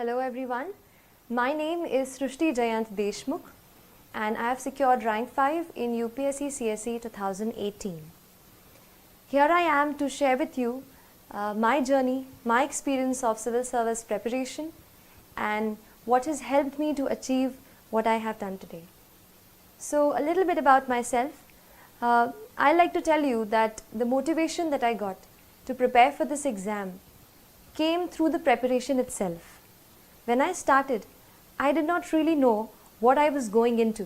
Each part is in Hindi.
Hello everyone, my name is Srushti Jayant Deshmukh and I have secured rank 5 in UPSC CSE 2018. Here I am to share with you my journey, my experience of civil service preparation and what has helped me to achieve what I have done today. So a little bit about myself. I like to tell you that the motivation that I got to prepare for this exam came through the preparation itself. When I started, I did not really know what I was going into.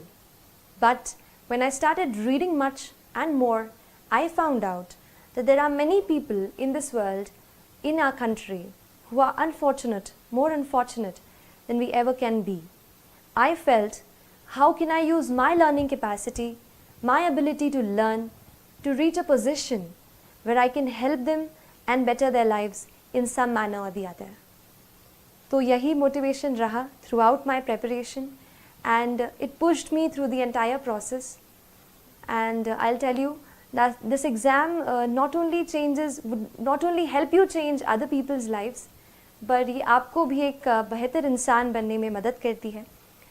But when I started reading much and more, I found out that there are many people in this world, in our country, who are unfortunate, more unfortunate than we ever can be. I felt, how can I use my learning capacity, my ability to learn, to reach a position where I can help them and better their lives in some manner or the other. तो यही motivation रहा throughout my preparation and it pushed me through the entire process. And I'll tell you that this exam not only help you change other people's lives, but ये आपको भी एक बेहतर इंसान बनने में मदद करती है.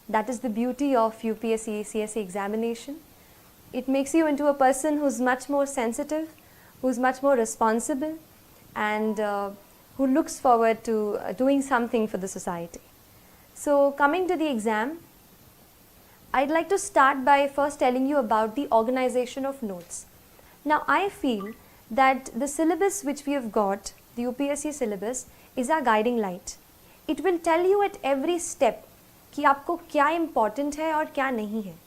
That is the beauty of UPSC CSE examination. It makes you into a person who's much more sensitive, who's much more responsible, and who looks forward to doing something for the society. So coming to the exam, I'd like to start by first telling you about the organization of notes. Now I feel that the syllabus which we have got, the UPSC syllabus, is our guiding light. It will tell you at every step कि आपको क्या important है और क्या नहीं है.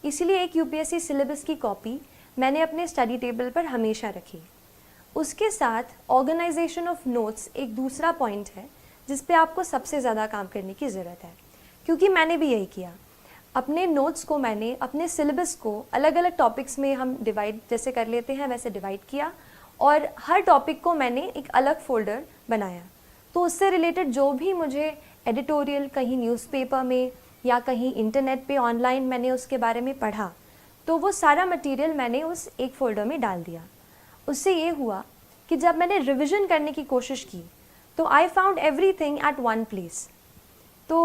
इसलिए एक UPSC syllabus की कॉपी मैंने अपने स्टडी टेबल पर हमेशा रखी. उसके साथ ऑर्गेनाइजेशन ऑफ नोट्स एक दूसरा पॉइंट है जिस पे आपको सबसे ज़्यादा काम करने की ज़रूरत है, क्योंकि मैंने भी यही किया. अपने नोट्स को मैंने अपने सिलेबस को अलग अलग टॉपिक्स में हम डिवाइड जैसे कर लेते हैं वैसे डिवाइड किया और हर टॉपिक को मैंने एक अलग फोल्डर बनाया. तो उससे रिलेटेड जो भी मुझे एडिटोरियल कहीं न्यूज़पेपर में या कहीं इंटरनेट पे ऑनलाइन मैंने उसके बारे में पढ़ा, तो वो सारा मटेरियल मैंने उस एक फ़ोल्डर में डाल दिया. उससे ये हुआ कि जब मैंने रिवीजन करने की कोशिश की तो I found everything at one place. तो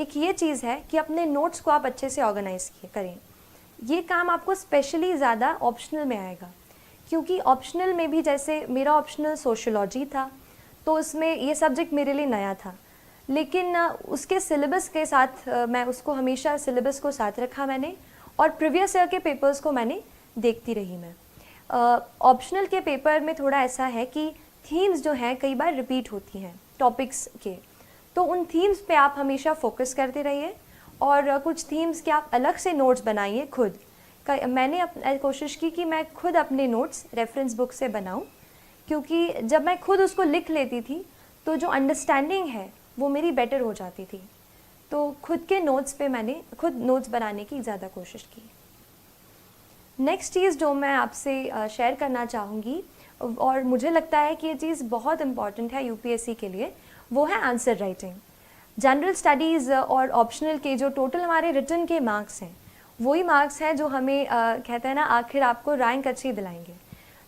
एक ये चीज़ है कि अपने नोट्स को आप अच्छे से ऑर्गेनाइज करें. ये काम आपको स्पेशली ज़्यादा ऑप्शनल में आएगा, क्योंकि ऑप्शनल में भी जैसे मेरा ऑप्शनल सोशियोलॉजी था तो उसमें ये सब्जेक्ट मेरे लिए नया था, लेकिन उसके सिलेबस के साथ मैं उसको हमेशा सिलेबस को साथ रखा मैंने और प्रीवियस ईयर के पेपर्स को मैंने देखती रही. मैं ऑप्शनल के पेपर में थोड़ा ऐसा है कि थीम्स जो हैं कई बार रिपीट होती हैं टॉपिक्स के, तो उन थीम्स पे आप हमेशा फोकस करते रहिए और कुछ थीम्स के आप अलग से नोट्स बनाइए खुद. मैंने कोशिश की कि मैं खुद अपने नोट्स रेफरेंस बुक से बनाऊं, क्योंकि जब मैं खुद उसको लिख लेती थी तो जो अंडरस्टैंडिंग है वो मेरी बेटर हो जाती थी. तो खुद के नोट्स पे मैंने खुद नोट्स बनाने की ज़्यादा कोशिश की. नेक्स्ट चीज़ जो मैं आपसे शेयर करना चाहूँगी और मुझे लगता है कि ये चीज़ बहुत इम्पॉर्टेंट है यूपीएससी के लिए, वो है आंसर राइटिंग. जनरल स्टडीज़ और ऑप्शनल के जो टोटल हमारे रिटन के मार्क्स हैं वही मार्क्स हैं जो हमें कहते हैं ना आखिर आपको रैंक अच्छी दिलाएंगे.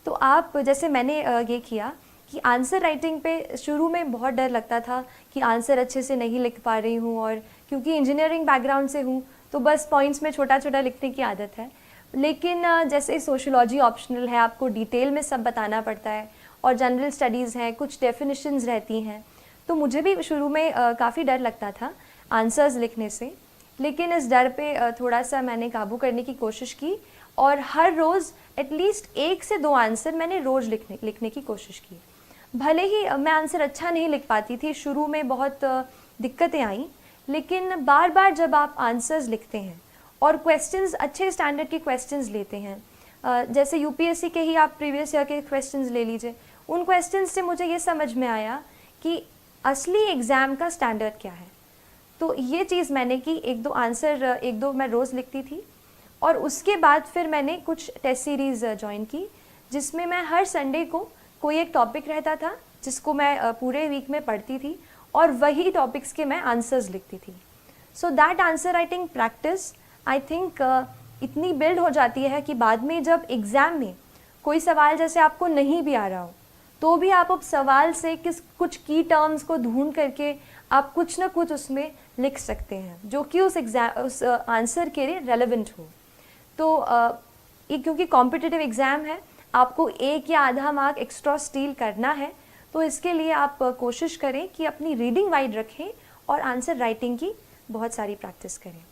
तो आप जैसे मैंने ये किया कि आंसर राइटिंग पे शुरू में बहुत डर लगता था कि आंसर अच्छे से नहीं लिख पा रही हूँ, और क्योंकि इंजीनियरिंग बैकग्राउंड से हूँ तो बस पॉइंट्स में छोटा छोटा लिखने की आदत है. लेकिन जैसे सोशियोलॉजी ऑप्शनल है, आपको डिटेल में सब बताना पड़ता है, और जनरल स्टडीज़ हैं, कुछ डेफिनेशंस रहती हैं, तो मुझे भी शुरू में काफ़ी डर लगता था आंसर्स लिखने से. लेकिन इस डर पे थोड़ा सा मैंने काबू करने की कोशिश की और हर रोज़ एटलीस्ट 1 से 2 आंसर मैंने रोज़ लिखने की कोशिश की. भले ही मैं आंसर अच्छा नहीं लिख पाती थी, शुरू में बहुत दिक्कतें आई, लेकिन बार बार जब आप आंसर्स लिखते हैं और क्वेश्चंस अच्छे स्टैंडर्ड के क्वेश्चंस लेते हैं, जैसे यूपीएससी के ही आप प्रीवियस ईयर के क्वेश्चंस ले लीजिए, उन क्वेश्चंस से मुझे ये समझ में आया कि असली एग्ज़ाम का स्टैंडर्ड क्या है. तो ये चीज़ मैंने की, 1-2 मैं रोज़ लिखती थी. और उसके बाद फिर मैंने कुछ टेस्ट सीरीज़ ज्वाइन की, जिसमें मैं हर संडे को कोई एक टॉपिक रहता था जिसको मैं पूरे वीक में पढ़ती थी और वही टॉपिक्स के मैं आंसर्स लिखती थी. So that answer writing practice I think इतनी बिल्ड हो जाती है कि बाद में जब एग्ज़ाम में कोई सवाल जैसे आपको नहीं भी आ रहा हो तो भी आप अब सवाल से कुछ की टर्म्स को ढूंढ करके आप कुछ ना कुछ उसमें लिख सकते हैं जो कि उस आंसर के लिए रेलेवेंट हो। तो ये क्योंकि कॉम्पिटिटिव एग्ज़ाम है, आपको 1 या आधा मार्क एक्स्ट्रा स्टील करना है, तो इसके लिए आप कोशिश करें कि अपनी रीडिंग वाइड रखें और आंसर राइटिंग की बहुत सारी प्रैक्टिस करें।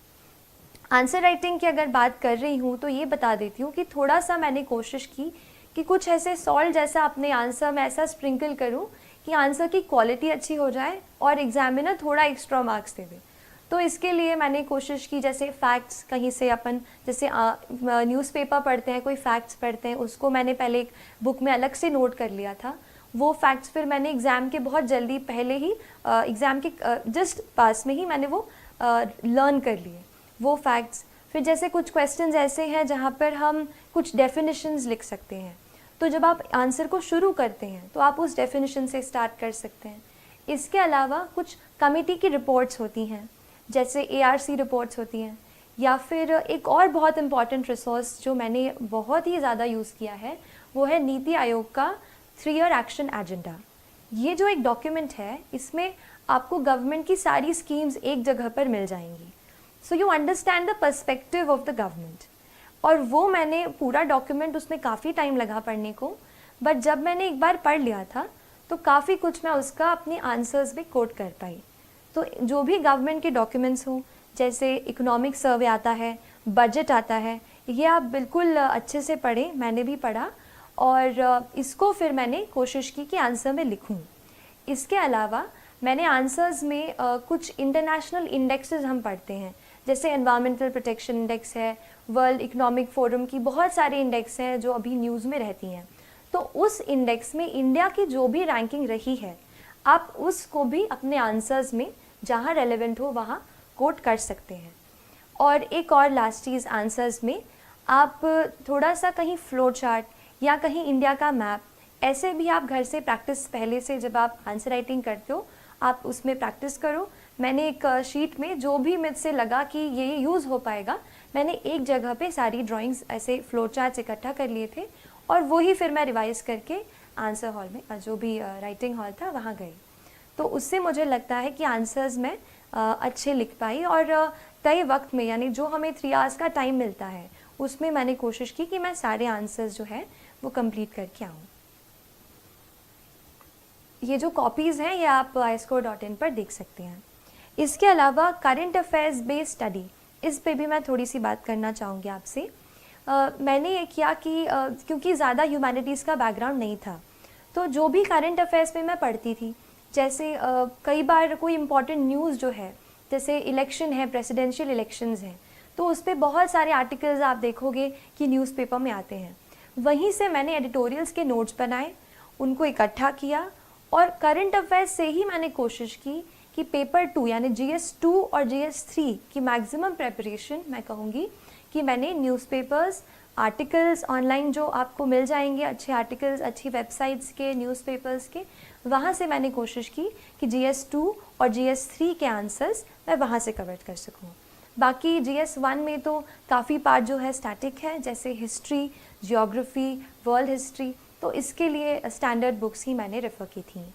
आंसर राइटिंग की अगर बात कर रही हूँ तो ये बता देती हूँ कि थोड़ा सा मैंने कोशिश की कि कुछ ऐसे सॉल्ट जैसा अपने आंसर में ऐसा स्प्रिंकल करूँ कि आंसर की क्वालिटी अच्छी हो जाए और एग्जामिनर थोड़ा एक्स्ट्रा मार्क्स दे दे। तो इसके लिए मैंने कोशिश की, जैसे फैक्ट्स कहीं से अपन जैसे न्यूज़पेपर पढ़ते हैं, कोई फैक्ट्स पढ़ते हैं, उसको मैंने पहले एक बुक में अलग से नोट कर लिया था। वो फैक्ट्स फिर मैंने एग्ज़ाम के बहुत जल्दी पहले ही एग्ज़ाम के जस्ट पास में ही मैंने वो लर्न कर लिए वो फैक्ट्स। फिर जैसे कुछ क्वेश्चंस ऐसे हैं जहाँ पर हम कुछ डेफिनेशंस लिख सकते हैं, तो जब आप आंसर को शुरू करते हैं तो आप उस डेफिनेशन से स्टार्ट कर सकते हैं। इसके अलावा कुछ कमिटी की रिपोर्ट्स होती हैं, जैसे ARC रिपोर्ट्स होती हैं, या फिर एक और बहुत इम्पॉर्टेंट रिसोर्स जो मैंने बहुत ही ज़्यादा यूज़ किया है वो है नीति आयोग का 3-year एक्शन एजेंडा। ये जो एक डॉक्यूमेंट है, इसमें आपको गवर्नमेंट की सारी स्कीम्स एक जगह पर मिल जाएंगी। So you understand the perspective of the government. और वो मैंने पूरा डॉक्यूमेंट, उसमें काफ़ी टाइम लगा पढ़ने को, बट जब मैंने एक बार पढ़ लिया था तो काफ़ी कुछ मैं उसका अपने आंसर्स में कोट कर पाई। तो जो भी गवर्नमेंट के डॉक्यूमेंट्स हों, जैसे इकोनॉमिक सर्वे आता है, बजट आता है, ये आप बिल्कुल अच्छे से पढ़ें। मैंने भी पढ़ा और इसको फिर मैंने कोशिश की कि आंसर में लिखूं। इसके अलावा मैंने आंसर्स में कुछ इंटरनेशनल इंडेक्सेस हम पढ़ते हैं, जैसे एनवायरमेंटल प्रोटेक्शन इंडेक्स है, वर्ल्ड इकोनॉमिक फोरम की बहुत सारे इंडेक्स हैं जो अभी न्यूज़ में रहती हैं। तो उस इंडेक्स में इंडिया की जो भी रैंकिंग रही है, आप उसको भी अपने आंसर्स में जहाँ रेलेवेंट हो वहाँ कोट कर सकते हैं। और एक और लास्ट चीज़, आंसर्स में आप थोड़ा सा कहीं फ्लो चार्ट या कहीं इंडिया का मैप, ऐसे भी आप घर से प्रैक्टिस, पहले से जब आप आंसर राइटिंग करते हो आप उसमें प्रैक्टिस करो। मैंने एक शीट में जो भी मुझसे लगा कि ये यूज़ हो पाएगा, मैंने एक जगह पे सारी ड्राइंग्स ऐसे फ्लो चार्ट्स इकट्ठा कर लिए थे और वही फिर मैं रिवाइज़ करके आंसर हॉल में, जो भी राइटिंग हॉल था, वहाँ गई। तो उससे मुझे लगता है कि आंसर्स मैं अच्छे लिख पाई और तय वक्त में, यानी जो हमें 3 आवर्स का टाइम मिलता है, उसमें मैंने कोशिश की कि मैं सारे आंसर्स जो है वो कंप्लीट करके आऊँ। ये जो कॉपीज़ हैं ये आप iscore.in पर देख सकते हैं। इसके अलावा करंट अफेयर्स बेस्ड स्टडी, इस पे भी मैं थोड़ी सी बात करना चाहूँगी आपसे। मैंने ये किया कि क्योंकि ज़्यादा ह्यूमैनिटीज़ का बैकग्राउंड नहीं था, तो जो भी करंट अफेयर्स पे मैं पढ़ती थी, जैसे कई बार कोई इम्पॉर्टेंट न्यूज़ जो है, जैसे इलेक्शन है, प्रेसिडेंशियल इलेक्शंस हैं, तो उस पर बहुत सारे आर्टिकल्स आप देखोगे कि न्यूज़पेपर में आते हैं। वहीं से मैंने एडिटोरियल्स के नोट्स बनाए, उनको इकट्ठा किया और करंट अफेयर्स से ही मैंने कोशिश की कि पेपर 2 यानी GS 2 और GS 3 की मैक्सिमम प्रेपरेशन मैं कहूँगी कि मैंने न्यूज़पेपर्स, आर्टिकल्स ऑनलाइन जो आपको मिल जाएंगे, अच्छे आर्टिकल्स अच्छी वेबसाइट्स के, न्यूज़पेपर्स के, वहाँ से मैंने कोशिश की कि GS 2 और GS 3 के आंसर्स मैं वहाँ से कवर कर सकूँ। बाकी GS 1 में तो काफ़ी पार्ट जो है स्टैटिक है, जैसे हिस्ट्री, जियोग्राफी, वर्ल्ड हिस्ट्री, तो इसके लिए स्टैंडर्ड बुक्स ही मैंने रेफ़र की थी।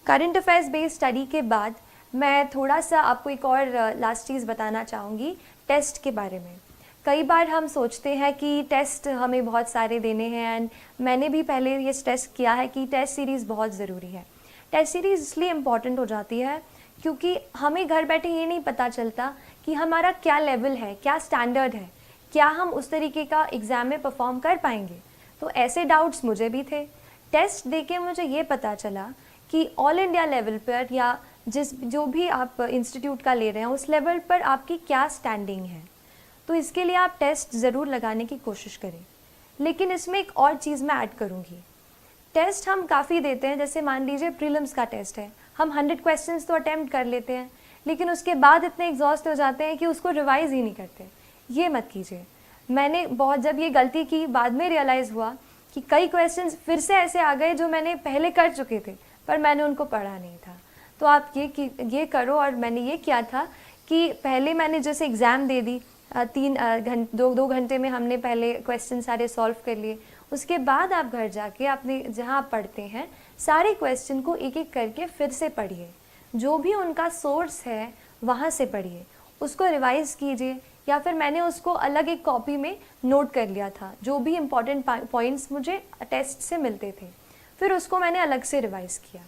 करंट अफेयर्स बेस्ड स्टडी के बाद मैं थोड़ा सा आपको एक और लास्ट चीज़ बताना चाहूँगी, टेस्ट के बारे में। कई बार हम सोचते हैं कि टेस्ट हमें बहुत सारे देने हैं, एंड मैंने भी पहले ये टेस्ट किया है कि टेस्ट सीरीज़ बहुत ज़रूरी है। टेस्ट सीरीज़ इसलिए इम्पॉर्टेंट हो जाती है क्योंकि हमें घर बैठे ये नहीं पता चलता कि हमारा क्या लेवल है, क्या स्टैंडर्ड है, क्या हम उस तरीके का एग्ज़ाम में परफॉर्म कर पाएंगे। तो ऐसे डाउट्स मुझे भी थे। टेस्ट देके मुझे ये पता चला कि ऑल इंडिया लेवल पर या जो भी आप इंस्टीट्यूट का ले रहे हैं उस लेवल पर आपकी क्या स्टैंडिंग है। तो इसके लिए आप टेस्ट ज़रूर लगाने की कोशिश करें। लेकिन इसमें एक और चीज़ मैं ऐड करूँगी, टेस्ट हम काफ़ी देते हैं, जैसे मान लीजिए प्रीलिम्स का टेस्ट है, हम 100 क्वेश्चंस तो अटैम्प्ट कर लेते हैं, लेकिन उसके बाद इतने एग्जॉस्ट हो जाते हैं कि उसको रिवाइज़ ही नहीं करते। ये मत कीजिए। मैंने बहुत जब ये गलती की, बाद में रियलाइज़ हुआ कि कई क्वेश्चंस फिर से ऐसे आ गए जो मैंने पहले कर चुके थे पर मैंने उनको पढ़ा नहीं था। तो आप ये करो, और मैंने ये किया था कि पहले मैंने जैसे एग्ज़ाम दे दी, दो घंटे में हमने पहले क्वेश्चन सारे सॉल्व कर लिए। उसके बाद आप घर जाके अपने जहाँ आप पढ़ते हैं सारे क्वेश्चन को एक एक करके फिर से पढ़िए, जो भी उनका सोर्स है वहाँ से पढ़िए, उसको रिवाइज़ कीजिए, या फिर मैंने उसको अलग एक कॉपी में नोट कर लिया था, जो भी इम्पॉर्टेंट पॉइंट्स मुझे टेस्ट से मिलते थे, फिर उसको मैंने अलग से रिवाइज़ किया।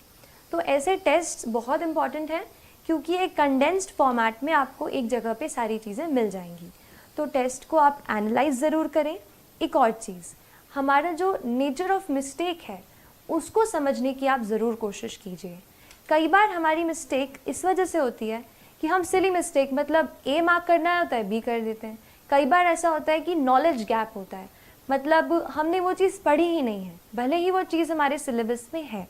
तो ऐसे टेस्ट बहुत इम्पॉर्टेंट हैं, क्योंकि एक कंडेंस्ड फॉर्मेट में आपको एक जगह पे सारी चीज़ें मिल जाएंगी। तो टेस्ट को आप एनालाइज ज़रूर करें। एक और चीज़, हमारा जो नेचर ऑफ मिस्टेक है उसको समझने की आप ज़रूर कोशिश कीजिए। कई बार हमारी मिस्टेक इस वजह से होती है कि हम सिली मिस्टेक, मतलब ए मार्क करना होता है बी कर देते हैं। कई बार ऐसा होता है कि नॉलेज गैप होता है, मतलब हमने वो चीज़ पढ़ी ही नहीं है, भले ही वो चीज़ हमारे सिलेबस में है।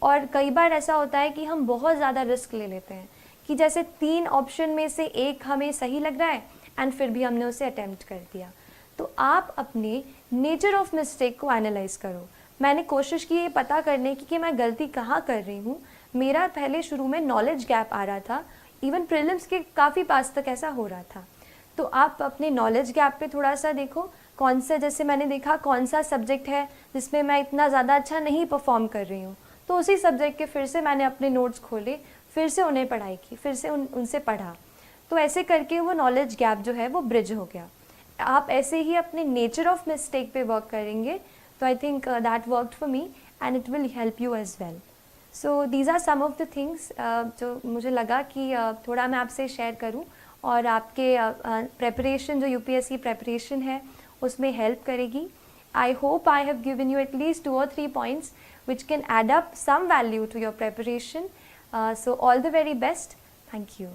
और कई बार ऐसा होता है कि हम बहुत ज़्यादा रिस्क ले लेते हैं कि जैसे 3 ऑप्शन में से एक हमें सही लग रहा है एंड फिर भी हमने उसे अटेम्प्ट कर दिया। तो आप अपने नेचर ऑफ मिस्टेक को एनालाइज करो। मैंने कोशिश की ये पता करने की कि मैं गलती कहाँ कर रही हूँ। मेरा पहले शुरू में नॉलेज गैप आ रहा था, इवन प्रीलिम्स के काफ़ी पास तक ऐसा हो रहा था। तो आप अपने नॉलेज गैप पे थोड़ा सा देखो, कौन सा, जैसे मैंने देखा कौन सा सब्जेक्ट है जिसमें मैं इतना ज़्यादा अच्छा नहीं परफॉर्म कर रही हूँ, तो उसी सब्जेक्ट के फिर से मैंने अपने नोट्स खोले, फिर से उन्हें पढ़ाई की, फिर से उनसे पढ़ा। तो ऐसे करके वो नॉलेज गैप जो है वो ब्रिज हो गया। आप ऐसे ही अपने नेचर ऑफ मिस्टेक पे वर्क करेंगे, तो I think that worked for me and it will help you as well. So these are some of the things जो मुझे लगा कि थोड़ा मैं आपसे शेयर करूं और आपके प्रेपरेशन जो यूपीएससी प्रेपरेशन है उसमें हेल्प करेगी। I hope I have given you at least 2 or 3 points which can add up some value to your preparation. So all the very best. Thank you.